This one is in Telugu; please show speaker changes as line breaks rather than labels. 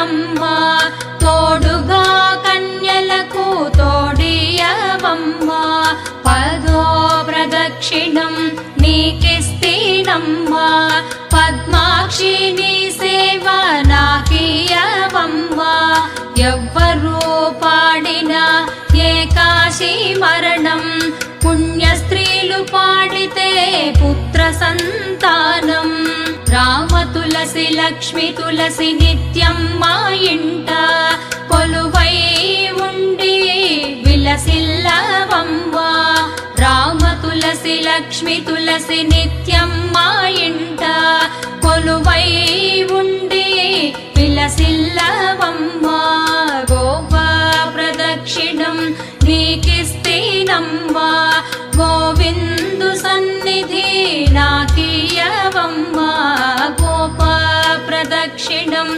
నీకిస్తేనమ్మా తోడుగా కన్యలకు తోడియవమ్మా పదో ప్రదక్షిణం నీకిస్తేనమ్మా పద్మాక్షి నీ సేవ నాకియవమ్మా ఎవ్వరూ పాడిన ఏకాశి మరణం పుణ్య స్త్రీలు పాడితే పుత్ర సంతానం రామ తులసి లక్ష్మి తులసి నిత్యం మా ఇంట కొలువై ఉండి విలసిల్లవమ్మా రామ తులసి లక్ష్మి తులసి నిత్యం మా ఇంట కొలువై ఉండి విలసిల్లవమ్మా గోపా ప్రదక్షిణం నీకిస్తేనమ్మా గోవిందు సన్నిధి నాకియవమ్మా గోపా ప్రదక్షిణం